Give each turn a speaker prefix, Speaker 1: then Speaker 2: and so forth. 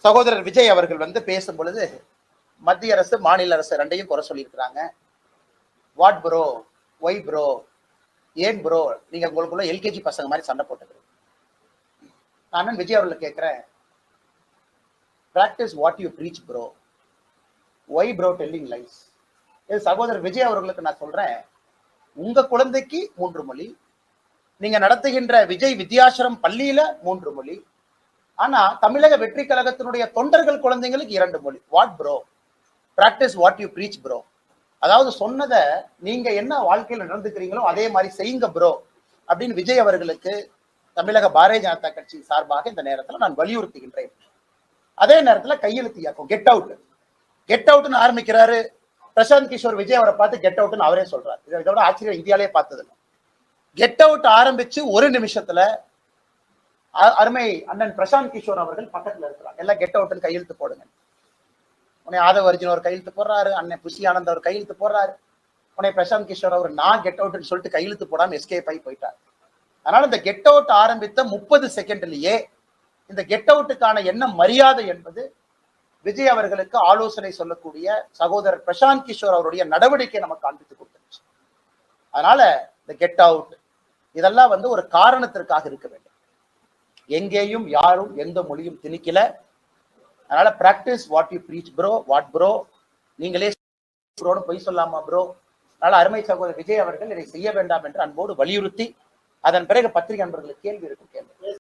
Speaker 1: சகோதரர் விஜய் அவர்கள் பேசும் பொழுது மத்திய அரசு மாநில அரசு ரெண்டையும் குறை சொல்லியிருக்கிறாங்க. வாட் ப்ரோ, ஒய் ப்ரோ, ஏன் ப்ரோ நீங்க உங்களுக்குள்ள எல்கேஜி பசங்க மாதிரி சண்டை போட்டுக்கிறீங்க. நான் விஜய் அவர்கள் கேட்கிறேன், practice what you preach bro, why bro telling lies. சகோதரர் விஜய் அவர்களுக்கு நான் சொல்றேன், உங்க குழந்தைக்கு 3 மொழி, நீங்க நடத்துகின்ற விஜய் வித்யாசிரம் பள்ளியில 3 மொழி, ஆனா தமிழக வெற்றி கழகத்தினுடைய தொண்டர்கள் குழந்தைங்களுக்கு 2 மொழி. What bro, practice what you preach bro. அதாவது சொன்னதை நீங்க என்ன வாழ்க்கையில் நடந்துக்கிறீங்களோ அதே மாதிரி செய்யுங்க ப்ரோ அப்படின்னு விஜய் அவர்களுக்கு தமிழக பாரதிய ஜனதா கட்சி சார்பாக இந்த நேரத்தில் நான் வலியுறுத்துகின்றேன். அதே நேரத்தில் கையெழுத்து இயக்கம் கெட் அவுட், கெட் அவுட்னு ஆரம்பிக்கிறாரு. பிரசாந்த் கிஷோர் விஜய் அவரை பார்த்து கெட் அவுட்னு அவரே சொல்றாரு. இதோட ஆச்சரியம் இந்தியாலே பார்த்ததில்லை. கெட் அவுட் ஆரம்பிச்சு ஒரு நிமிஷத்துல அருமை அண்ணன் பிரசாந்த் கிஷோர் அவர்கள் பக்கத்துல இருக்கிறாங்க. எல்லாம் கெட் அவுட்னு கையெழுத்து போடுங்க. உன்னை ஆதவ அர்ஜுன் அவர் கையெழுத்து போடுறாரு, அண்ணன் புஷி ஆனந்த் அவர் கையெழுத்து போடுறாரு. உன்னை பிரசாந்த் கிஷோர் அவர் நான் கெட் அவுட்னு சொல்லிட்டு கையெழுத்து போடாம எஸ்கேப் ஆகி போயிட்டார். அதனால இந்த கெட் அவுட் ஆரம்பித்த 30 செகண்ட்லயே இந்த கெட் அவுட்டுக்கான என்ன மரியாதை என்பது விஜய் அவர்களுக்கு ஆலோசனை சொல்லக்கூடிய சகோதரர் பிரசாந்த் கிஷோர் அவருடைய நடவடிக்கை நமக்கு காண்பித்து கொடுத்துருச்சு. அதனால இந்த கெட் அவுட் இதெல்லாம் ஒரு காரணத்திற்காக இருக்க வேண்டும். எங்கேயும் யாரும் எந்த மொழியும் திணிக்கல. அதனால practice what you preach bro, what bro, நீங்களே ப்ரோன்னு பொய் சொல்லாமா ப்ரோ. அதனால அருமை சகோதரர் விஜய் அவர்கள் இதை செய்ய வேண்டாம் என்று அன்போடு வலியுறுத்தி, அதன் பிறகு பத்திரிகை நண்பர்களுக்கு கேள்வி இருக்கும். கேள்வி